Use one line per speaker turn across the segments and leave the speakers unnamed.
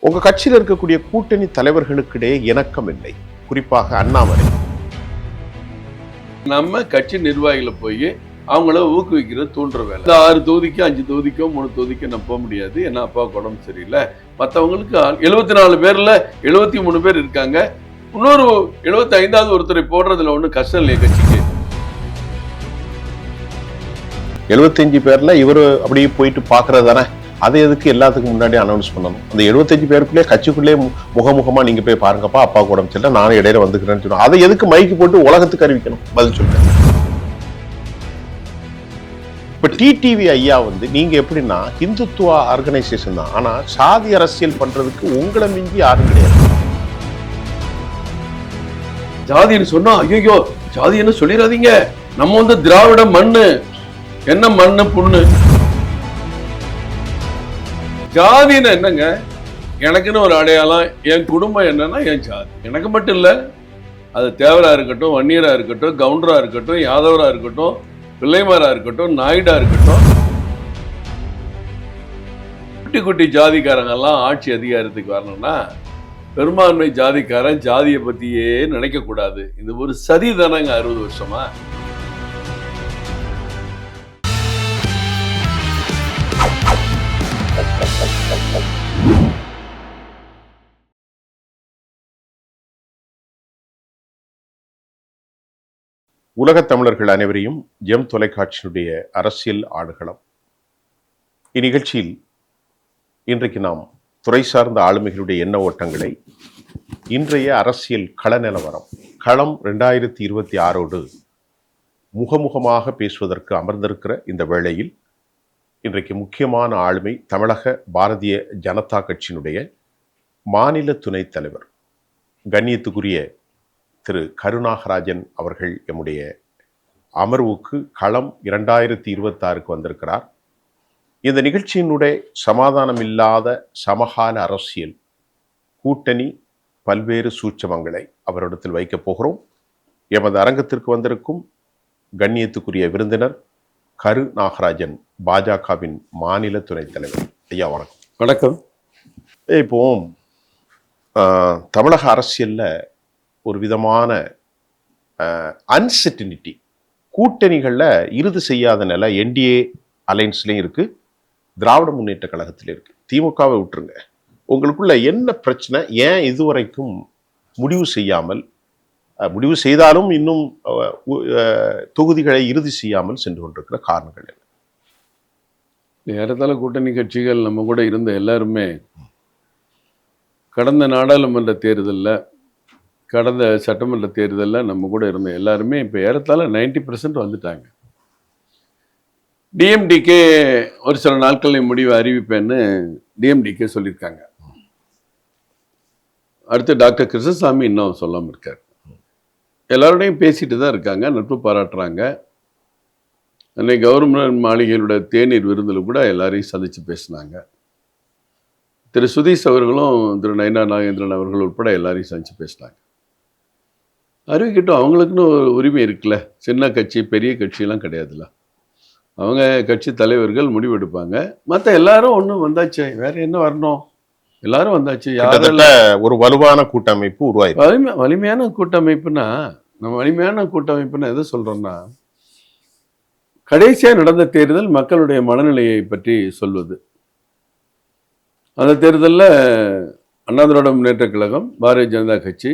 உங்க கட்சியில் இருக்கக்கூடிய கூட்டணி தலைவர்களுக்கிடையே இணக்கம் இல்லை, குறிப்பாக அண்ணாமலை.
நம்ம கட்சி நிர்வாகிகளை போய் அவங்கள ஊக்குவிக்கிறது தூண்டுற வேலை. இந்த 6 தொகுதிக்கு 5 தொகுதிக்கோ 3 தொகுதிக்கோ நான் போக முடியாது, ஏன்னா அப்பாவுக்கு உடம்பு சரியில்லை. மற்றவங்களுக்கு 74 பேர்ல 73 பேர் இருக்காங்க. இன்னொரு 75வது ஒருத்தரை போடுறதுல ஒன்றும் கஷ்டம் இல்லையா கட்சிக்கு?
75 பேர்ல இவரு அப்படியே போயிட்டு பாக்குறது தானே, அதை எதுக்கு எல்லாத்துக்கும் முன்னாடி அனௌன்ஸ் பண்ணணும்? அந்த 75 பேருக்குள்ளே கட்சிக்குள்ளே முகமுகமா நீங்க போய் பாருங்கப்பா, அப்பாவுக்கு உடம்பு சரியில்லை, நானும் இடையில வந்துக்கிறேன்னு சொன்னோம். அதை எதுக்கு மைக்கு போட்டு உலகத்துக்கு அறிவிக்கணும்? பதில் சொல்றேன். இப்ப டிடிவி ஐயா நீங்க எப்படின்னா இந்துத்துவா ஆர்கனைசேஷன் தான், ஆனா சாதி அரசியல் பண்றதுக்கு உங்களை மிஞ்சி யாரும் கிடையாது.
ஜாதின்னு சொன்னா ஐயோ ஜாதி என்ன சொல்லிடாதீங்க, நம்ம திராவிட மண்ணு, என்ன மண்ணு புண்ணு. ஜாதின்னு என்னங்க? எனக்குன்னு ஒரு அடையாளம், என் குடும்பம் என்னன்னா என் ஜாதி. எனக்கு மட்டும் இல்ல, அது தேவரா இருக்கட்டும், வன்னியரா இருக்கட்டும், கவுண்டரா இருக்கட்டும், யாதவரா இருக்கட்டும், பிள்ளைமாரா இருக்கட்டும், நாயுடா இருக்கட்டும், குட்டி குட்டி ஜாதிக்காரங்கெல்லாம் ஆட்சி அதிகாரத்துக்கு வரணும்னா பெரும்பான்மை ஜாதிக்காரன் ஜாதியை பத்தியே நினைக்க கூடாது. இது ஒரு சதி தானங்க 60 வருஷமா.
உலகத் தமிழர்கள் அனைவரையும் ஜெம் தொலைக்காட்சியினுடைய அரசியல் ஆடுகளம் இந்நிகழ்ச்சியில் இன்றைக்கு நாம் துறை சார்ந்த ஆளுமைகளுடைய எண்ண ஓட்டங்களை, இன்றைய அரசியல் கள நிலவரம், களம் 2026 முகமுகமாக பேசுவதற்கு அமர்ந்திருக்கிற இந்த வேளையில் இன்றைக்கு முக்கியமான ஆளுமை தமிழக பாரதிய ஜனதா கட்சியினுடைய மாநில துணைத் தலைவர் கண்ணியத்துக்குரிய திரு கருநாகராஜன் அவர்கள் எம்முடைய அமர்வுக்கு களம் 2026 வந்திருக்கிறார். இந்த நிகழ்ச்சியினுடைய சமாதானம் இல்லாத சமகால அரசியல் கூட்டணி பல்வேறு சூட்சமங்களை அவரிடத்தில் வைக்கப் போகிறோம். எமது அரங்கத்திற்கு வந்திருக்கும் கண்ணியத்துக்குரிய விருந்தினர் கருநாகராஜன், பாஜகவின் மாநில துணைத் தலைவர். ஐயா வணக்கம்.
வணக்கம்.
இப்போ தமிழக அரசியல்ல ஒரு விதமான அன்சர்டினிட்டி, கூட்டணிகளில் இறுதி செய்யாத நிலை என்டிஏ அலைன்ஸ்லையும் இருக்கு, திராவிட முன்னேற்ற கழகத்திலையும் இருக்கு. திமுகவை விட்டுருங்க, உங்களுக்குள்ள என்ன பிரச்சனை? ஏன் இதுவரைக்கும் முடிவு செய்யாமல், முடிவு செய்தாலும் இன்னும் தொகுதிகளை இறுதி செய்யாமல் சென்று கொண்டிருக்கிற காரணங்கள் என்ன?
ஏறத்தாழ கூட்டணி கட்சிகள் நம்ம கூட இருந்த எல்லாருமே கடந்த நாடாளுமன்ற தேர்தலில், கடந்த சட்டமன்ற தேர்தலில் நம்ம கூட இருந்த எல்லாருமே இப்போ ஏறத்தாழ 90% வந்துட்டாங்க. டிஎம்டிகே ஒரு சில நாட்களில் முடிவை அறிவிப்பேன்னு டிஎம்டிகே சொல்லியிருக்காங்க. அடுத்து டாக்டர் கிருஷ்ணசாமி இன்னும் சொல்லாமல் இருக்கார். எல்லாரோடையும் பேசிட்டு தான் இருக்காங்க, நட்பு பாராட்டுறாங்க. அன்னைக்கு கவர்னர் மாளிகையோட தேநீர் விருந்தில் கூட எல்லாரையும் சந்தித்து பேசினாங்க. திரு சுதீஷ் அவர்களும் திரு நயனா நாகேந்திரன் அவர்கள் உட்பட எல்லாரையும் சந்தித்து பேசினாங்க. அறிவிக்கட்டும், அவங்களுக்குன்னு ஒரு உரிமை இருக்குல்ல. சின்ன கட்சி பெரிய கட்சியெல்லாம் கிடையாதுல்ல, அவங்க கட்சி தலைவர்கள் முடிவெடுப்பாங்க. மற்ற எல்லாரும் ஒன்றும் வந்தாச்சு, வேற என்ன வரணும்? எல்லாரும் வந்தாச்சு. யாரெல்லாம்
ஒரு வலுவான கூட்டமைப்பு உருவாயிருக்கு.
வலிமையான கூட்டமைப்புனா, நம்ம வலிமையான கூட்டமைப்புன்னா எதை சொல்றோம்னா, கடைசியாக நடந்த தேர்தல் மக்களுடைய மனநிலையை பற்றி சொல்வது. அந்த தேர்தலில் அண்ணா திராவிட முன்னேற்ற கழகம், பாரதிய ஜனதா கட்சி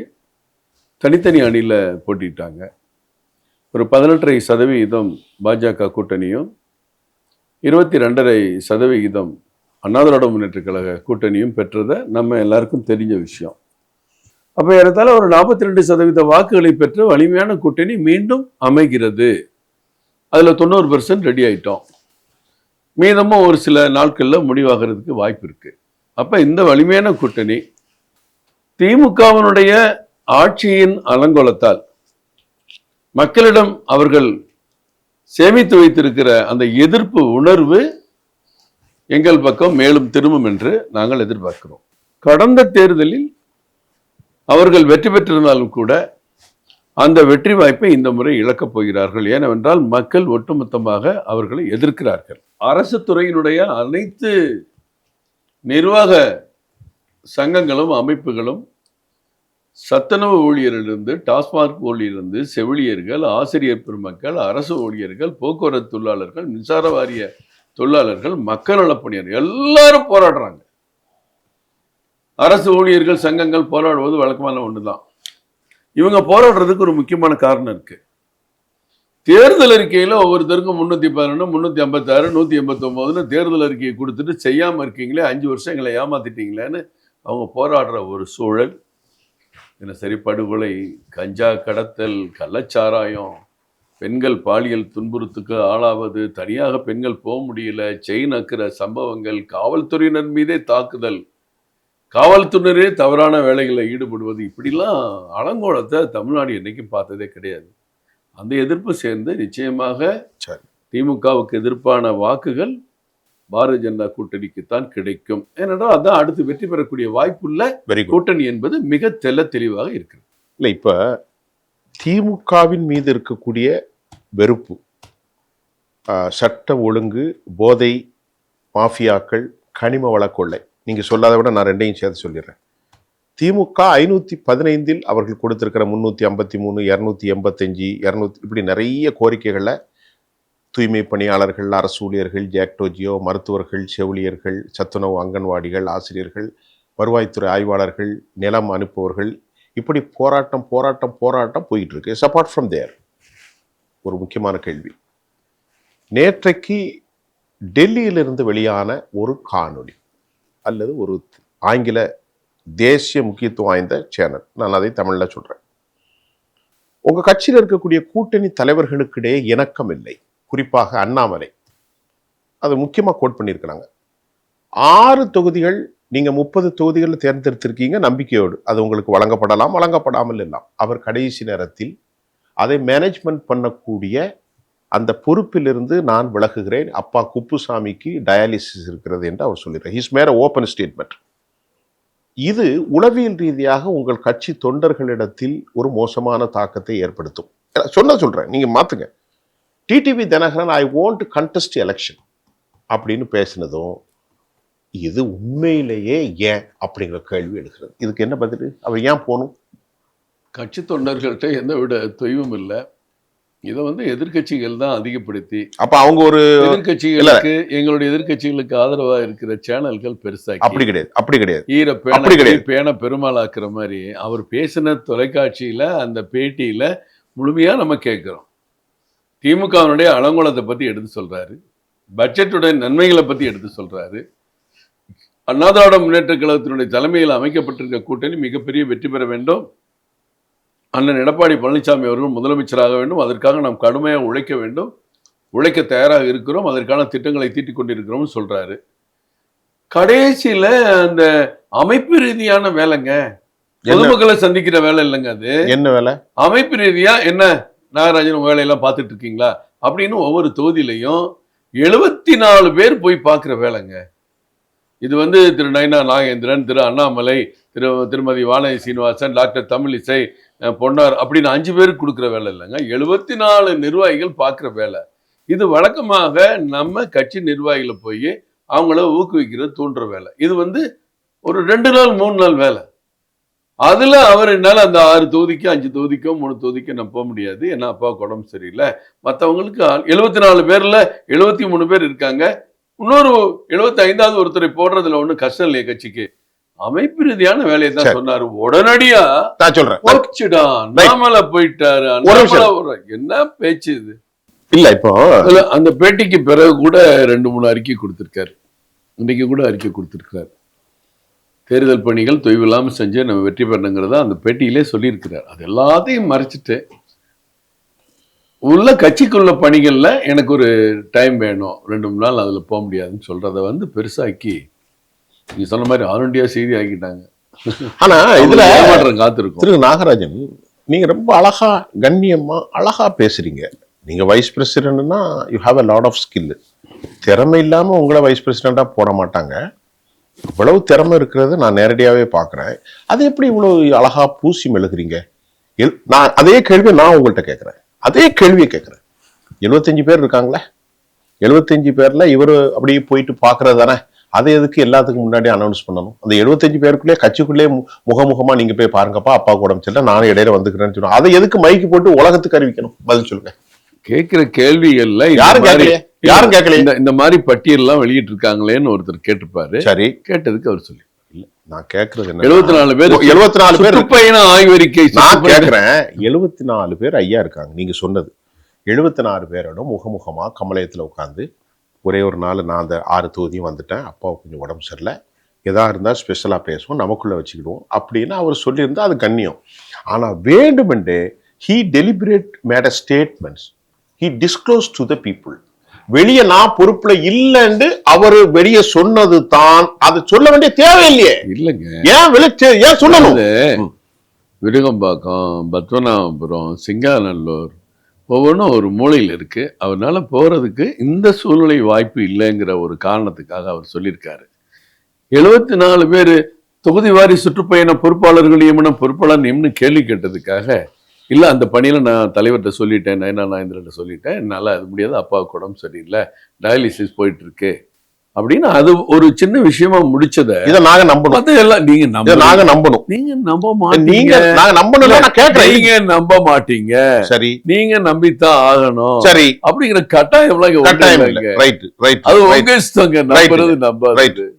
தனித்தனி அணியில் போட்டிட்டாங்க. ஒரு 18.5% பாஜக கூட்டணியும் 22.5% அண்ணா திராவிட முன்னேற்ற கழக கூட்டணியும் பெற்றதை நம்ம எல்லாருக்கும் தெரிஞ்ச விஷயம். அப்போ ஏறத்தாழ ஒரு 42% வாக்குகளை பெற்று வலிமையான கூட்டணி மீண்டும் அமைகிறது. அதில் 90% ரெடி ஆயிட்டோம். மீதமும் ஒரு சில நாட்களில் முடிவாகிறதுக்கு வாய்ப்பு இருக்கு. அப்போ இந்த வலிமையான கூட்டணி திமுகவினுடைய ஆட்சியின் அலங்கோலத்தால் மக்களிடம் அவர்கள் சேமித்து வைத்திருக்கிற அந்த எதிர்ப்பு உணர்வு எங்கள் பக்கம் மேலும் திரும்பும் என்று நாங்கள் எதிர்பார்க்கிறோம். கடந்த தேர்தலில் அவர்கள் வெற்றி பெற்றிருந்தாலும் கூட அந்த வெற்றி வாய்ப்பை இந்த முறை இழக்கப் போகிறார்கள். ஏனென்றால் மக்கள் ஒட்டுமொத்தமாக அவர்களை எதிர்க்கிறார்கள். அரசு துறையினுடைய அனைத்து நிர்வாக சங்கங்களும் அமைப்புகளும் சத்துணவு ஊழியரிலிருந்து, டாஸ்மாக் ஊழியரிலிருந்து, செவிலியர்கள், ஆசிரியர் பெருமக்கள், அரசு ஊழியர்கள், போக்குவரத்து தொழிலாளர்கள், மின்சார வாரிய தொழிலாளர்கள், மக்கள் நலப்பணியர் எல்லாரும் போராடுறாங்க. அரசு ஊழியர்கள் சங்கங்கள் போராடுவது வழக்கமான ஒண்ணுதான். இவங்க போராடுறதுக்கு ஒரு முக்கியமான காரணம் இருக்கு. தேர்தல் அறிக்கையில ஒவ்வொருத்தருக்கும் 311, 356, 189 தேர்தல் அறிக்கையை கொடுத்துட்டு செய்யாம இருக்கீங்களே, 5 வருஷம் எங்களை ஏமாத்திட்டீங்களேன்னு அவங்க போராடுற ஒரு சூழல். தினசரி படுகொலை, கஞ்சா கடத்தல், கள்ளச்சாராயம், பெண்கள் பாலியல் துன்புறுத்துக்கு ஆளாவது, தனியாக பெண்கள் போக முடியல, செயின் அக்கிற சம்பவங்கள், காவல்துறையினர் மீதே தாக்குதல், காவல்துறையினரே தவறான வேலைகளில் ஈடுபடுவது, இப்படிலாம் அலங்கோலத்தை தமிழ்நாடு என்னைக்கும் பார்த்ததே கிடையாது. அந்த எதிர்ப்பு சேர்ந்து நிச்சயமாக திமுகவுக்கு எதிர்ப்பான வாக்குகள் பாரதிய ஜனதா கூட்டணிக்குத்தான் கிடைக்கும். ஏனென்றால் அதான் அடுத்து வெற்றி பெறக்கூடிய வாய்ப்புள்ள கூட்டணி என்பது மிக தெளிவாக இருக்கிறது.
இல்லை, இப்ப திமுகவின் மீது இருக்கக்கூடிய வெறுப்பு, சட்ட ஒழுங்கு, போதை மாஃபியாக்கள், கனிம வள கொள்ளை, நீங்க சொல்லாத விட நான் ரெண்டையும் சேர்த்து சொல்லிடுறேன். திமுக 515 அவர்கள் கொடுத்திருக்கிற 353, 285, 200 இப்படி நிறைய கோரிக்கைகளை தூய்மை பணியாளர்கள், அரசு ஊழியர்கள், ஜாக்டோஜியோ, மருத்துவர்கள், செவிலியர்கள், சத்துணவு அங்கன்வாடிகள், ஆசிரியர்கள், வருவாய்த்துறை ஆய்வாளர்கள், நிலம் அனுப்புவர்கள், இப்படி போராட்டம் போராட்டம் போராட்டம் போயிட்டு இருக்கு. அப்பார்ட் ஃப்ரம் தேர் ஒரு முக்கியமான கேள்வி, நேற்றைக்கு டெல்லியிலிருந்து வெளியான ஒரு காணொளி அல்லது ஒரு ஆங்கில தேசிய முக்கியத்துவம் வாய்ந்த சேனல், நான் அதை தமிழ்ல சொல்றேன். உங்க கட்சியில் இருக்கக்கூடிய கூட்டணி தலைவர்களுக்கிடையே இணக்கம் இல்லை, குறிப்பாக அண்ணாமலை அது முக்கியமா கோட் பண்ணியிருக்கிறாங்க. 6 தொகுதிகள் நீங்க 30 தொகுதிகளில் தேர்ந்தெடுத்திருக்கீங்க நம்பிக்கையோடு, அது உங்களுக்கு வழங்கப்படலாம், வழங்கப்படாமல் எல்லாம். அவர் கடைசி நேரத்தில் அதை மேனேஜ்மெண்ட் பண்ணக்கூடிய அந்த பொறுப்பிலிருந்து நான் விலகுகிறேன், அப்பா குப்புசாமிக்கு டயாலிசிஸ் இருக்கிறது என்று அவர் சொல்லிடுறார். His made open statement. இது உளவியல் ரீதியாக உங்கள் கட்சி தொண்டர்களிடத்தில் ஒரு மோசமான தாக்கத்தை ஏற்படுத்தும். சொல்றேன், நீங்க மாத்துங்க. TTV Dhinakaran I want to contest election அப்படின்னு பேசினதும் இது உண்மையிலேயே ஏன் அப்படிங்கிற கேள்வி எடுக்கிறது. இதுக்கு என்ன பதில்? அவர் ஏன் போகணும்?
கட்சி தொண்டர்கள்ட்ட எந்த விட தொய்வும் இல்லை. இதை எதிர்கட்சிகள் தான் அதிகப்படுத்தி,
அப்ப அவங்க ஒரு
எதிர்கட்சிகளுக்கு, எங்களுடைய எதிர்கட்சிகளுக்கு ஆதரவா இருக்கிற சேனல்கள் பெருசாக்கி,
அப்படி கிடையாது
பேன பெருமாளாக்குற மாதிரி அவர் பேசின தொலைக்காட்சியில அந்த பேட்டியில முழுமையா நம்ம கேட்கிறோம். திமுகவினுடைய அலங்கோலத்தை பத்தி எடுத்து சொல்றாரு, பட்ஜெட்டுடைய நன்மைகளை பத்தி எடுத்து சொல்றாரு. அண்ணா திராவிட முன்னேற்ற கழகத்தினுடைய தலைமையில் அமைக்கப்பட்டிருக்க கூட்டணி மிகப்பெரிய வெற்றி பெற வேண்டும், அண்ணன் எடப்பாடி பழனிசாமி அவர்கள் முதலமைச்சராக வேண்டும், அதற்காக நாம் கடுமையாக உழைக்க வேண்டும், உழைக்க தயாராக இருக்கிறோம், அதற்கான திட்டங்களை தீட்டிக் கொண்டிருக்கிறோம் சொல்றாரு. கடைசியில அந்த அமைப்பு ரீதியான வேலைங்க, பொதுமக்களை சந்திக்கிற வேலை இல்லைங்க. அது
என்ன வேலை? அமைப்பு
ரீதியா என்ன நாகராஜன் வேலையெல்லாம் பார்த்துட்டு இருக்கீங்களா அப்படின்னு ஒவ்வொரு தொகுதியிலையும் 74 பேர் போய் பார்க்குற வேலைங்க. இது திரு நயினா நாகேந்திரன், திரு அண்ணாமலை, திருமதி வானதி சீனிவாசன், டாக்டர் தமிழிசை, பொன்னார் அப்படின்னு 5 பேருக்கு கொடுக்குற வேலை இல்லைங்க, 74 நிர்வாகிகள் பார்க்குற வேலை. இது வழக்கமாக நம்ம கட்சி நிர்வாகிகளை போய் அவங்கள ஊக்குவிக்கிறது, தூண்டுற வேலை. இது ஒரு 2 நாள் 3 நாள் வேலை. அதுல அவர் என்னால் அந்த 6 தொகுதிக்கு 5 தொகுதிக்கோ 3 தொகுதிக்கோ நான் போக முடியாது, ஏன்னா அப்பாவுக்கு உடம்பு சரியில்லை. மற்றவங்களுக்கு 74 பேர்ல 73 பேர் இருக்காங்க, இன்னொரு 75வது ஒருத்தரை போடுறதுல ஒன்றும் கஷ்டம் இல்லையே கட்சிக்கு. அமைப்பு ரீதியான வேலையை தான் சொன்னாரு. உடனடியா
நான் சொல்றேன்,
நாமல போயிட்டாரு. என்ன பேச்சு இது?
இல்ல இப்போ
அந்த பேட்டிக்கு பிறகு கூட 2-3 அறிக்கை கொடுத்திருக்காரு. இன்னைக்கு கூட அறிக்கை கொடுத்திருக்காரு. தேர்தல் பணிகள் தொய்வில்லாமல் செஞ்சு நம்ம வெற்றி பெறணுங்கிறத அந்த பேட்டியிலே சொல்லியிருக்கிறார். அது எல்லாத்தையும் மறைச்சிட்டு உள்ள கட்சிக்குள்ள பணிகள்ல எனக்கு ஒரு டைம் வேணும், 2-3 நாள் அதுல போக முடியாதுன்னு சொல்றத பெருசாக்கி நீங்க சொன்ன மாதிரி ஆல் இண்டியா செய்தி ஆக்கிட்டாங்க.
ஆனா இதுல
காத்திருக்கும்.
திரு நாகராஜன், நீங்க ரொம்ப அழகா கண்ணியமா அழகா பேசுறீங்க. நீங்க வைஸ் பிரசிடென்ட்னா you have a lot of skill. திறமை இல்லாம உங்களை வைஸ் பிரசிடென்டா போட மாட்டாங்க. இவ்வளவு திறமை இருக்கிறது நான் நேரடியாவே பாக்குறேன். அது எப்படி இவ்வளவு அழகா பூசி மெழுகுறீங்க? நான் அதே கேள்வியை நான் உங்கள்கிட்ட கேட்கிறேன், அதே கேள்வியை கேட்கிறேன். 75 பேர் இருக்காங்களே, 75 பேர்ல இவரு அப்படியே போயிட்டு பாக்குறது தானே அதை எதுக்கு எல்லாத்துக்கும் முன்னாடி அனௌன்ஸ் பண்ணணும்? அந்த 75 பேருக்குள்ளே கட்சிக்குள்ளே முகமுகமா நீங்க போய் பாருங்கப்பா, அப்பாவுக்கு உடம்பு சரியில்லை, நானும் இடையில வந்துக்கிறேன்னு சொன்னோம். அதை எதுக்கு மைக்கு போட்டு உலகத்துக்கு அறிவிக்கணும்? பதில் சொல்லுங்க.
கேட்கிற கேள்விகள்ல
யாரும் கேட்கல.
இந்த மாதிரி பட்டியல் எல்லாம் வெளியிட்டு இருக்காங்களேன்னு ஒருத்தர் கேட்டிருப்பாரு.
சரி,
கேட்டதுக்கு அவர் சொல்லி
நான் கேட்கறது
74 பேர்
74 பேர்
சுற்றுப்பயண ஆய்வறிக்கை.
நான் கேட்கிறேன் 74 பேர் ஐயா இருக்காங்க. நீங்க சொன்னது 74 பேரோட முகமுகமா கமலயத்துல உட்காந்து ஒரே ஒரு நாள் நான் அந்த 6 தொகுதியும் வந்துட்டேன், அப்பாவுக்கு கொஞ்சம் உடம்பு சரியில்லை, எதா இருந்தா ஸ்பெஷலா பேசுவோம், நமக்குள்ள வச்சுக்கிடுவோம் அப்படின்னு அவர் சொல்லியிருந்தா அது கண்ணியம். ஆனா வேண்டுமென்றே he deliberate made a statements, he disclosed to the people. வெளியே நான் பொறுப்புல இல்லைன்னு அவரு வெளியே சொன்னது தான். அது சொல்ல வேண்டிய தேவையில்லையே.
இல்லைங்க,
ஏன் சொல்லணும்?
விருகம்பாக்கம், பத்மநாபபுரம், சிங்காநல்லூர் ஒவ்வொன்றும் ஒரு மூலையில் இருக்கு. அவரால் போறதுக்கு இந்த சூழ்நிலை வாய்ப்பு இல்லைங்கிற ஒரு காரணத்துக்காக அவர் சொல்லியிருக்காரு. 74 பேர் தொகுதி வாரி சுற்றுப்பயண பொறுப்பாளர்கள் நியமனம், பொறுப்பாளர் நியமனம் கேள்வி கேட்டதுக்காக இல்லை அந்த பணியில் நான் தலைவர்கிட்ட சொல்லிட்டேன், நயனா நாயந்திரன்ட்ட சொல்லிட்டேன், என்னால் அது முடியாது, அப்பாவுக்கு உடம்பு சரியில்லை, டயாலிசிஸ் போயிட்டு இருக்கு அப்படின்னு அது ஒரு சின்ன விஷயமா முடிச்சதை இதை நாங்க நம்பணும். எல்லாம் நீங்க நம்பணும். நீங்க நம்ப மாட்டீங்க. நாங்க நம்பணும். நான் கேட்கிறேன், நீங்க நம்ப மாட்டீங்க. சரி, நீங்க நம்பித்தான் ஆகணும். சரி, அப்படிங்கிற கட்டாயம் இல்ல. ரைட் ரைட், அது உங்க இஷ்டங்க. நம்புறது நம்பாது.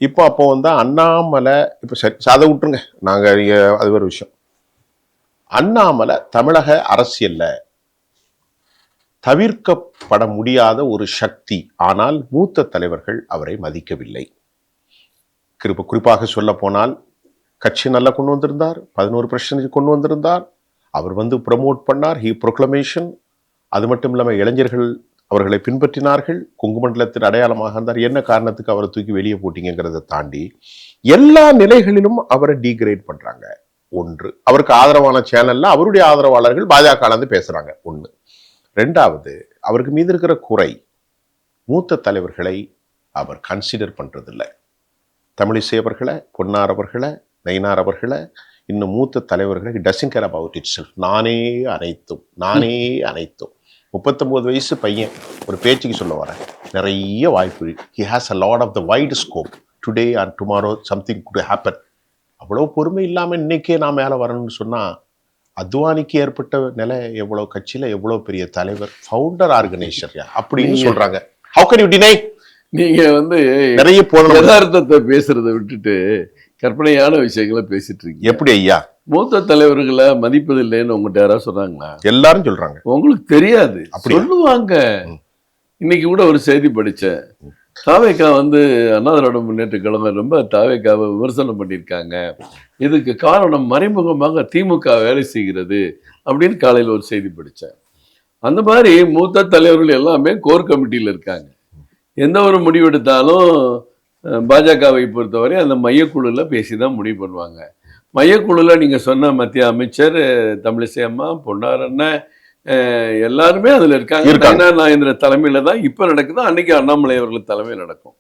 இப்போ அப்போ வந்து அண்ணாமலை இப்ப சரி அதை விட்டுருங்க, நாங்க அது ஒரு விஷயம். அண்ணாமலை தமிழக அரசியல்ல தவிர்க்கப்பட முடியாத ஒரு சக்தி. ஆனால் மூத்த தலைவர்கள் அவரை மதிக்கவில்லை. குறிப்பாக சொல்ல போனால் கட்சி நல்லா கொண்டு வந்திருந்தார், 11% கொண்டு வந்திருந்தார். அவர் வந்து ப்ரமோட் பண்ணார், ஹி ப்ரொக்ளமேஷன். அது மட்டும் இல்லாமல் இளைஞர்கள் அவர்களை பின்பற்றினார்கள், குங்குமண்டலத்தின் அடையாளமாக இருந்தார். என்ன காரணத்துக்கு அவரை தூக்கி வெளியே போட்டீங்கிறத தாண்டி எல்லா நிலைகளிலும் அவரை டீக்ரேட் பண்றாங்க. ஒன்று, அவருக்கு ஆதரவான சேனல்ல அவருடைய ஆதரவாளர்கள் பாஜக பேசுறாங்க. ஒன்று. ரெண்டாவது, அவருக்கு மீது இருக்கிற குறை, மூத்த தலைவர்களை அவர் கன்சிடர் பண்றதில்லை. தமிழிசை அவர்களை, பொன்னார் அவர்களை, நயினார் அவர்களை, இன்னும் மூத்த தலைவர்களை doesn't care about it self. நானே அனைத்தும் 39 வயசு பையன் ஒரு பேச்சுக்கு சொல்ல வரேன், நிறைய வாய்ப்பு. He has a lot of the wide scope. Today and tomorrow something good happen. அவ்வளவு பொறுமை இல்லாம இன்னைக்கே நான் மேல வரணும்னு சொன்னா, அத்வானிக்கு ஏற்பட்ட நிலை எவ்வளவு, கட்சியில எவ்வளவு பெரிய தலைவர், ஃபவுண்டர் ஆர்கனைசர் அப்படின்னு சொல்றாங்க. How can you deny?
நீங்க வந்து
நிறைய
யதார்த்தத்தை பேசுறதை விட்டுட்டு கற்பனையான விஷயங்களை பேசிட்டு இருக்கீங்க.
எப்படி ஐயா?
மூத்த தலைவர்களை மதிப்பதில்லைன்னு உங்கள்கிட்ட யாராவது சொன்னாங்களா?
எல்லாரும் சொல்றாங்க.
உங்களுக்கு தெரியாது, அப்படி சொல்லுவாங்க. இன்னைக்கு கூட ஒரு செய்தி படிச்சேன். தாவேக்கா வந்து அண்ணா திராவிட முன்னேற்ற கழகம் ரொம்ப தாவேக்காவை விமர்சனம் பண்ணியிருக்காங்க. இதுக்கு காரணம் மறைமுகமாக திமுக வேலை செய்கிறது அப்படின்னு காலையில் ஒரு செய்தி படித்தேன். அந்த மாதிரி மூத்த தலைவர்கள் எல்லாமே கோர் கமிட்டியில் இருக்காங்க. எந்த ஒரு முடிவு எடுத்தாலும் பாஜகவை பொறுத்தவரை அந்த மையக்குழுவில் பேசி தான் முடிவு பண்ணுவாங்க. மையக்குழுவில் நீங்கள் சொன்ன மத்திய அமைச்சர் தமிழிசை அம்மா, பொன்னார் அண்ணன் எல்லாருமே அதில் இருக்காங்க. நயனா நாயந்திரன் தலைமையில் தான் இப்போ நடக்குது, அன்னைக்கு அண்ணாமலை அவர்கள் தலைமையில் நடக்கும்.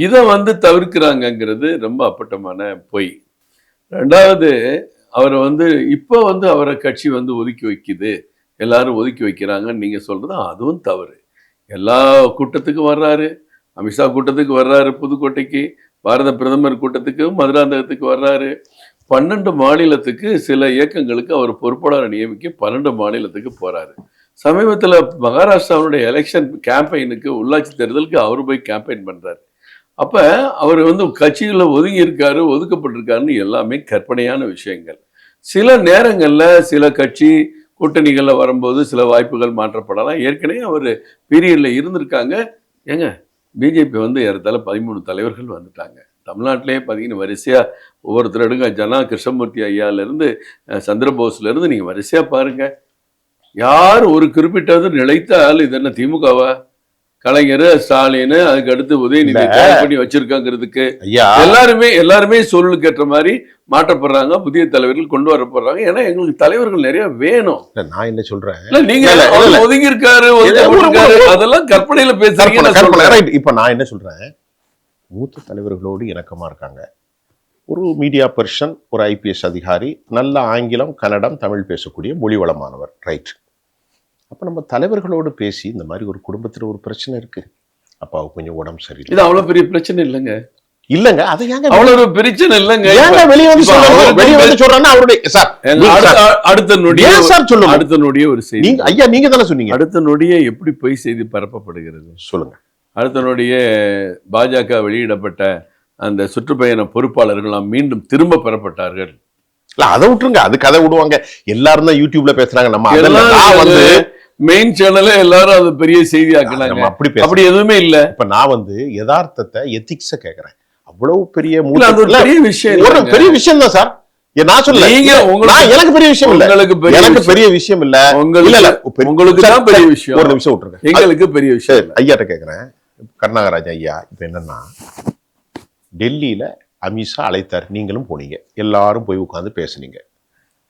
இதை வந்து தவிர்க்கிறாங்கங்கிறது ரொம்ப அப்பட்டமான பொய். ரெண்டாவது, அவரை வந்து இப்போ வந்து அவரை கட்சி வந்து ஒதுக்கி வைக்குது, எல்லாரும் ஒதுக்கி வைக்கிறாங்கன்னு நீங்கள் சொல்கிறது அதுவும் தவறு. எல்லா கூட்டத்துக்கும் வர்றாரு, அமித்ஷா கூட்டத்துக்கு வர்றாரு, புதுக்கோட்டைக்கு, பாரத பிரதமர் கூட்டத்துக்கு, மதுராந்தகத்துக்கு வர்றாரு. 12 மாநிலத்துக்கு சில இயக்கங்களுக்கு அவர் பொறுப்பாளரை நியமிக்க 12 மாநிலத்துக்கு போறாரு. சமீபத்தில் மகாராஷ்டிராவுடைய எலெக்ஷன் கேம்பெயினுக்கு, உள்ளாட்சி தேர்தலுக்கு அவர் போய் கேம்பெயின் பண்றாரு. அப்ப அவர் வந்து கட்சிகளை ஒதுங்கி இருக்காரு, ஒதுக்கப்பட்டிருக்காருன்னு எல்லாமே கற்பனையான விஷயங்கள். சில நேரங்கள்ல சில கட்சி கூட்டணிகள்ல வரும்போது சில வாய்ப்புகள் மாற்றப்படலாம். ஏற்கனவே அவர் பீரியட்ல இருந்திருக்காங்க. ஏங்க, பிஜேபி வந்து ஏறத்தாழ 13 தலைவர்கள் வந்துட்டாங்க. தமிழ்நாட்டிலே பார்த்தீங்கன்னா வரிசையா ஒவ்வொருத்தர் எடுங்க, ஜனா கிருஷ்ணமூர்த்தி ஐயாவிலேருந்து சந்திரபோஸ்லேருந்து நீங்கள் வரிசையா பாருங்க. யார் ஒரு குறிப்பிட்டது நிலைத்தால் இது என்ன திமுகவா, கலைஞர், ஸ்டாலின், அதுக்கு அடுத்து உதயநிதி பண்ணி வச்சிருக்காங்கிறதுக்கு எல்லாருமே சூழலுக்கு ஏற்ற மாதிரி மாற்றப்படுறாங்க, புதிய தலைவர்கள் கொண்டு வரப்படுறாங்க. ஏன்னா எங்களுக்கு தலைவர்கள் நிறைய வேணும்.
நான் என்ன சொல்றேன்,
நீங்க ஒதுங்கி இருக்காரு அதெல்லாம் கற்பனையில பேசுறீங்க.
இப்ப நான் என்ன சொல்றேன், மூத்த தலைவர்களோடு இணக்கமா இருக்காங்க. ஒரு மீடியா பர்சன், ஒரு ஐபிஎஸ் அதிகாரி, நல்ல ஆங்கிலம், கன்னடம், தமிழ் பேசக்கூடிய மொழி வளமானவர், ரைட். அப்ப நம்ம தலைவர்களோடு பேசி இந்த மாதிரி ஒரு குடும்பத்தில் ஒரு பிரச்சனை இருக்கு, அப்பாவுக்கு கொஞ்சம் உடம்பு
இது
சரியில்லை.
அவ்வளவு பெரிய பிரச்சனை இல்லைங்க.
இல்லங்க அது ஏங்க
அவ்வளவு ஒரு பிரச்சனை இல்லைங்க.
ஏங்க வெளிய வந்து
இப்ப
சொல்லணும்?
அவருக்கு
வெளிய வந்து சொல்றேன்னா அவருடைய சார்
அடுத்த நொடியே
ஏன் சார் சொல்லணும்?
அடுத்த நொடியே ஒரு செய்தி.
நீங்க ஐயா நீங்க தானே சொன்னீங்க.
அடுத்த நொடியே எப்படி பொய் செய்தி பரப்பப்படுகிறது?
சொல்லுங்க.
அடுத்த நொடியே பாஜக வெளியிடப்பட்ட அந்த சுற்றுப்பயண பொறுப்பாளர்கள் மீண்டும் திரும்ப பெறப்பட்டார்கள்.
இல்ல அதை விட்டுருங்க, அது கதை விடுவாங்க. எல்லாரும் தான் யூடியூப்ல பேசுறாங்க. நம்ம அதெல்லாம் நான் வந்து
மெயின் சேனல்ல எல்லாரும் அது பெரிய செய்தி ஆக்குனாங்க.
நம்ம அப்படி
அப்படி எதுவுமே இல்ல.
இப்ப நான் வந்து யதார்த்தத்தை எத்திக்ஸ கேக்குறேன். அவ்வளவு பெரிய
அது ஒரு பெரிய விஷயம்
ஒரு
இல்லைங்க.
பெரிய விஷயம் தான் சார். நான் சொல்ல
நீங்க
எனக்கு பெரிய விஷயம் இல்ல. எனக்கு பெரிய விஷயம் இல்ல.
உங்களுக்கு தான் பெரிய விஷயம்.
ஒரு நிமிஷம் விட்டுருங்க.
எங்களுக்கு பெரிய விஷயம்.
ஐயாட்ட கேக்குறேன். கருணாகராஜ் ஐயா இப்ப என்னன்னா டெல்லியில அமித்ஷா அழைத்தார், நீங்களும் போனீங்க, எல்லாரும் போய் உட்கார்ந்து பேசுனீங்க.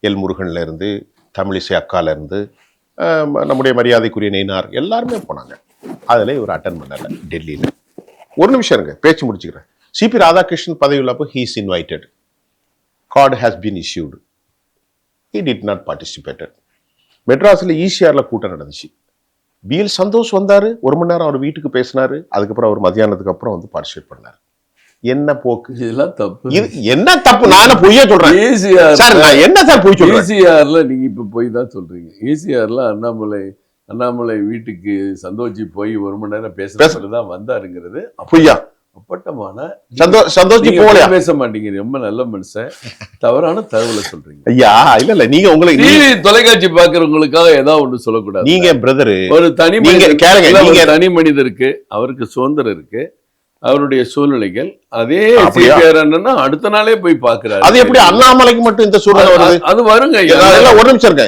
எல் முருகன்ல இருந்து தமிழிசை அக்கால இருந்து நம்முடைய மரியாதைக்குரிய நெய்னார் எல்லாருமே போனாங்க. அதுல இவர் அட்டன் பண்ணல டெல்லியில. ஒரு நிமிஷம் இருங்க, பேச்சு முடிச்சுக்கிறேன். சிபி ராதாகிருஷ்ணன் பதவியுள்ளப்போ he is invited. Card has been issued. He did not participated. மெட்ராஸ்ல ஈசிஆர்ல கூட்டம் நடந்துச்சு. பிஎல் சந்தோஷ் வந்தாரு, 1 மணி நேரம் அவர் வீட்டுக்கு பேசினாரு. அதுக்கப்புறம் அவர் மத்தியானத்துக்கு அப்புறம் வந்து பார்ட்டிசிபேட் பண்ணாரு. என்ன போக்கு
இதெல்லாம் தப்பு.
இது என்ன தப்பு? நான் பொய்யா சொல்றேன் சார். நான் என்ன சார் பொய் சொல்றேன்?
ஈசிஆர்ல நீங்க இப்ப போய் தான் சொல்றீங்க. ஈசிஆர்ல அண்ணாமலை வீட்டுக்கு சந்தோஷி போய் 1 மணி நேரம் பேசுறது தான் வந்தாருங்கிறது
பொய்யா?
அப்பட்டமான
சந்தோஷி போகலையா?
பேச மாட்டீங்க. ரொம்ப நல்ல மனுஷன். தவறான தகவலை சொல்றீங்க.
ஐயா இல்ல நீங்க உங்களுக்கு
டிவி தொலைக்காட்சி பாக்குறவங்களுக்காக ஏதாவது ஒண்ணு சொல்லக்கூடாது.
நீங்க பிரதர்
ஒரு தனி தனி மனிதருக்கு அவருக்கு சுதந்திரம் இருக்கு, அவருடைய சூழ்நிலைகள். அதே என்னன்னா அடுத்த நாளே போய் பாக்குறாரு.
அது எப்படி அண்ணாமலைக்கு மட்டும் இந்த சூழ்நிலை வருது? அது வருங்க. ஒரு நிமிஷம் இருக்க.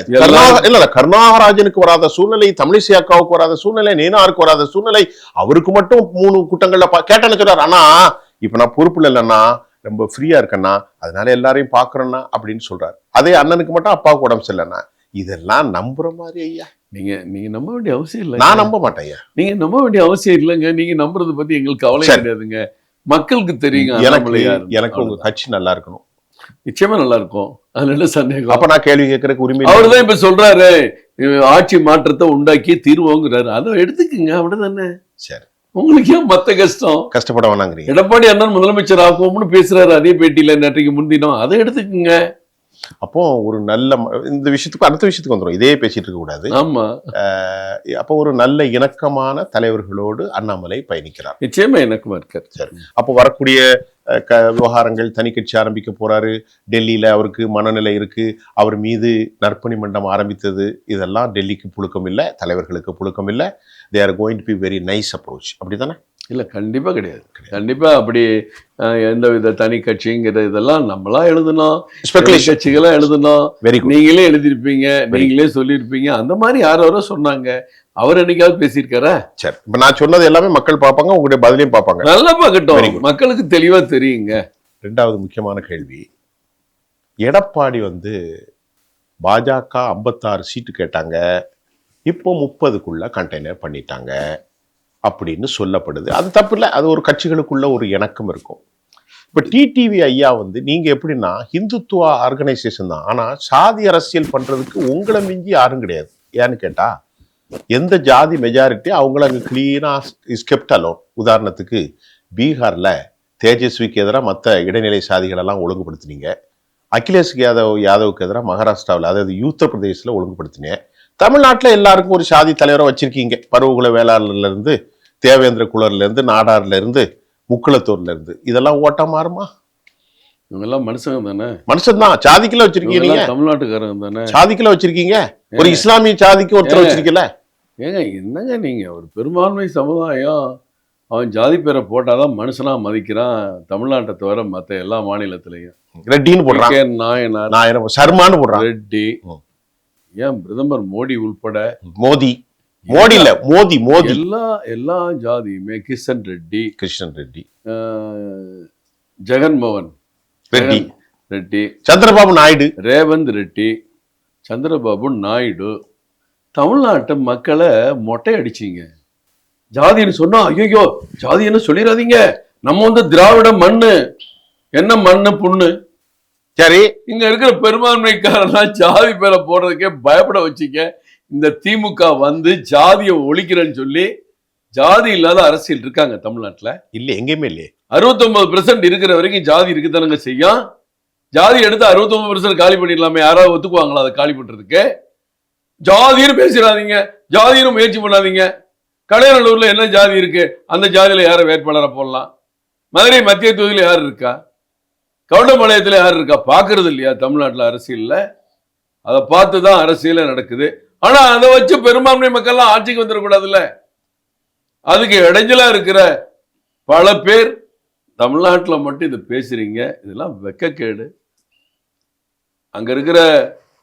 இல்ல கருணாகராஜனுக்கு வராத சூழ்நிலை, தமிழிசை அக்காவுக்கு வராத சூழ்நிலை, நெய்னாருக்கு வராத சூழ்நிலை, அவருக்கு மட்டும் 3 கூட்டங்கள்ல கேட்டேன்னு சொல்றாரு. ஆனா இப்ப நான் பொறுப்புல இல்லைன்னா ரொம்ப ஃப்ரீயா இருக்கேன்னா அதனால எல்லாரையும் பாக்குறேன்னா அப்படின்னு சொல்றாரு. அதே அண்ணனுக்கு மட்டும் அப்பாவுக்கு உடம்பு சரியில்லைன்னா இதெல்லாம் நம்புற மாதிரி ஐயா? நீங்க
நம்ப வேண்டிய அவசியம் இல்லை.
நான் நம்ப மாட்டேன் ஐயா.
நீங்க நம்ப வேண்டிய அவசியம் இல்லைங்க. நீங்க நம்புறத பத்தி எங்களுக்கு கவலை கிடையாதுங்க. மக்களுக்கு தெரியுங்க.
எனக்கு உங்க கட்சி நல்லா இருக்கணும்.
நிச்சயமா நல்லா இருக்கும். அது நல்ல சந்தேகம்.
அப்ப நான் கேள்வி கேட்கறதுக்கு உரிமை.
அவர்தான் இப்ப சொல்றாரு ஆட்சி மாற்றத்தை உண்டாக்கி தீர்வோங்கிறாரு. அதை எடுத்துக்குங்க. அப்படிதானே? சரி, உங்களுக்கு ஏன் மத்த கஷ்டப்பட வேணாங்கிறீங்க? எடப்பாடி அண்ணன் முதலமைச்சர் ஆகும்னு பேசுறாரு அதே பேட்டியில நேற்றைக்கு முன்தினம். அதை எடுத்துக்குங்க.
அப்போ ஒரு நல்ல இந்த விஷயத்துக்கு அடுத்த விஷயத்துக்கு வந்துடும். இதே பேசிட்டு இருக்க கூடாது.
ஆமா.
அப்போ ஒரு நல்ல இணக்கமான தலைவர்களோடு அண்ணாமலை பயணிக்கிறார்.
நிச்சயமா இணக்கமா இருக்காரு.
சரி, அப்போ வரக்கூடிய விவகாரங்கள், தனி கட்சி ஆரம்பிக்க போறாரு. டெல்லியில அவருக்கு மனநிலை இருக்கு. அவர் மீது நற்பணி மண்டம் ஆரம்பித்தது. இதெல்லாம் டெல்லிக்கு புழுக்கம் இல்லை, தலைவர்களுக்கு புழுக்கம் இல்லை. They are going to be very nice approach. அப்படித்தானே?
இல்ல கண்டிப்பா கிடையாது. கண்டிப்பா அப்படி எந்த வித தனி கட்சிங்கிற இதெல்லாம் நம்மளா எழுதணும், கட்சிகளா எழுதணும். நீங்களே எழுதிருப்பீங்க, நீங்களே சொல்லியிருப்பீங்க. அந்த மாதிரி யாரோ சொன்னாங்க. அவர் என்னைக்காவது பேசியிருக்காரா? சரி,
இப்ப நான் சொன்னது எல்லாமே மக்கள் பார்ப்பாங்க, உங்களுடைய பதிலையும் பார்ப்பாங்க.
நல்லா பார்க்கட்டும், மக்களுக்கு தெளிவா தெரியுங்க.
2வது முக்கியமான கேள்வி, எடப்பாடி வந்து பாஜக 56 சீட்டு கேட்டாங்க, இப்போ 30க்குள்ள கண்டெய்னர் பண்ணிட்டாங்க அப்படின்னு சொல்லப்படுது. அது தப்பு இல்லை. அது ஒரு கட்சிகளுக்குள்ள ஒரு இணக்கம் இருக்கும். இப்ப டிடிவி ஐயா வந்து நீங்க எப்படின்னா ஹிந்துத்துவா ஆர்கனைசேஷன் தான், ஆனா சாதி அரசியல் பண்றதுக்கு உங்களை மிஞ்சி யாரும் கிடையாது. ஏன்னு கேட்டா எந்த ஜாதி மெஜாரிட்டி அவங்கள அங்க கிளீனா ஸ்கெப்ட் அலோன். உதாரணத்துக்கு பீகார்ல தேஜஸ்விக்கு எதிராக மற்ற இடைநிலை சாதிகள் எல்லாம் ஒழுங்குபடுத்தினீங்க. அகிலேஷ் யாதவுக்கு எதிராக மகாராஷ்டிராவில், அதாவது உத்தரப்பிரதேசில் ஒழுங்குபடுத்தினீங்க. தமிழ்நாட்டில் எல்லாருக்கும் ஒரு சாதி தலைவரை வச்சிருக்கீங்க. பருவகுல வேளாளர்ல இருந்து, தேவேந்திர குலர்ல இருந்து, நாடார்ல இருந்து, முக்குளத்தூர்ல இருந்து. இதெல்லாம் ஓட்டா மாறுமா?
இவங்கெல்லாம் மனுஷங்க தானே.
மனுஷன் தான். சாதிக்குள்ள வச்சிருக்கீங்க.
தமிழ்நாட்டுக்காரங்க தானே.
சாதிக்குள்ள வச்சிருக்கீங்க. ஒரு இஸ்லாமிய சாதிக்கு ஒருத்தர் வச்சிருக்கீங்க.
ஏங்க என்னங்க நீங்க, ஒரு பெரும்பான்மை சமுதாயம் அவன் ஜாதி பேரை போட்டாதான் மனுஷனா மதிக்கிறான். தமிழ்நாட்டை தவிர மற்ற எல்லா மாநிலத்திலையும்
ரெட்டின்னு போடுறான், நாயனார், சர்மான்னு போடுறான், ரெட்டி.
ஏன் பிரதமர் மோடி உள்பட,
மோடி இல்ல மோதி
எல்லா ஜாதியுமே கிஷன் ரெட்டி, ஜெகன்மோகன் ரெட்டி,
சந்திரபாபு நாயுடு,
ரேவந்த் ரெட்டி, சந்திரபாபு நாயுடு. தமிழ்நாட்டு மக்களை மொட்டை அடிச்சிங்க. ஜாதின்னு சொன்னா ஐயோ ஜாதின்னு சொல்லிடாதீங்க, நம்ம வந்து திராவிட மண்ணு, என்ன மண்ணு புண்ணு. சரி, இங்க இருக்கிற பெரும்பான்மைக்காரன் ஜாதி பேரை போடுறதுக்கே பயப்பட வச்சிக்க. இந்த திமுக வந்து ஜாதியை ஒழிக்கிறேன்னு சொல்லி ஜாதி இல்லாத அரசியல் இருக்காங்க தமிழ்நாட்டுல?
இல்ல, எங்கேயுமே இல்லையே.
69% இருக்கிற வரைக்கும் ஜாதி இருக்குதானுங்க செய்யும். ஜாதி எடுத்து 69% காலி பண்ணிடலாமே, யாராவது ஒத்துக்குவாங்களா அதை காலி பண்றதுக்கு? ஜாதின்னு பேசிடாதீங்க, ஜாதின்னு முயற்சி பண்ணாதீங்க. கடையநல்லூர்ல என்ன ஜாதி இருக்கு? அந்த ஜாதியில யாரை வேட்பாளரை போடலாம்? மதுரை மத்திய தொகுதியில யார் இருக்கா? கவுண்டம்பாளையத்துல யார் இருக்கா? பாக்குறது இல்லையா தமிழ்நாட்டுல அரசியல்ல? அதை பார்த்துதான் அரசியல நடக்குது. ஆனா அதை வச்சு பெரும்பான்மை மக்கள்லாம் ஆட்சிக்கு வந்துடக்கூடாதுல்ல. அதுக்கு இடைஞ்சலா இருக்கிற பல பேர் தமிழ்நாட்டுல மட்டும் இதை பேசுறீங்க. இதெல்லாம் வெக்கக்கேடு. அங்க இருக்கிற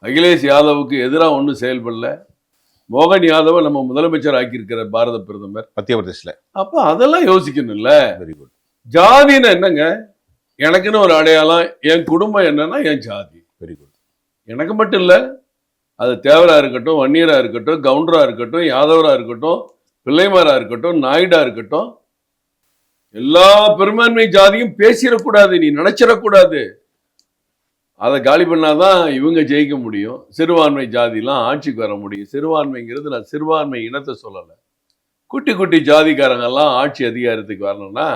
அகிலேஷ் யாதவுக்கு எதிராக ஒன்றும் செயல்படல. மோகன் யாதவ நம்ம முதலமைச்சர் ஆக்கியிருக்கிற பாரத பிரதமர்
மத்திய பிரதேசல.
அப்ப அதெல்லாம் யோசிக்கணும்ல.
Very good.
ஜாதின்னு என்னங்க? எனக்குன்னு ஒரு அடையாளம், என் குடும்பம் என்னன்னா என் ஜாதி.
Very good.
எனக்கு மட்டும் இல்ல, அது தேவரா இருக்கட்டும், வன்னியரா இருக்கட்டும், கவுண்டரா இருக்கட்டும், யாதவரா இருக்கட்டும், பிள்ளைமாரா இருக்கட்டும், நாயுடா இருக்கட்டும், எல்லா பெரும்பான்மை ஜாதியும் பேசிடக்கூடாது, நீ நினைச்சிடக்கூடாது. அதை காலி பண்ணாதான் இவங்க ஜெயிக்க முடியும். சிறுபான்மை ஜாதிலாம் ஆட்சிக்கு வர முடியும். சிறுபான்மைங்கிறது நான் சிறுபான்மை இனத்தை சொல்லலை. குட்டி குட்டி ஜாதிக்காரங்கெல்லாம் ஆட்சி அதிகாரத்துக்கு வரணும்னா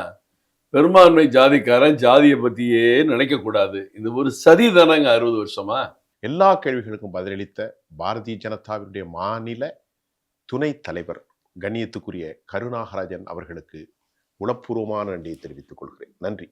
பெரும்பான்மை ஜாதிக்காரன் ஜாதியை பத்தியே நினைக்க கூடாது. இது ஒரு சதி தானங்க 60 வருஷமா.
எல்லா கேள்விகளுக்கும் பதிலளித்த பாரதிய ஜனதாவினுடைய மாநில துணைத் தலைவர் கண்ணியத்துக்குரிய கருணாகராஜன் அவர்களுக்கு உளப்பூர்வமான நன்றியை தெரிவித்துக் கொள்கிறேன். நன்றி.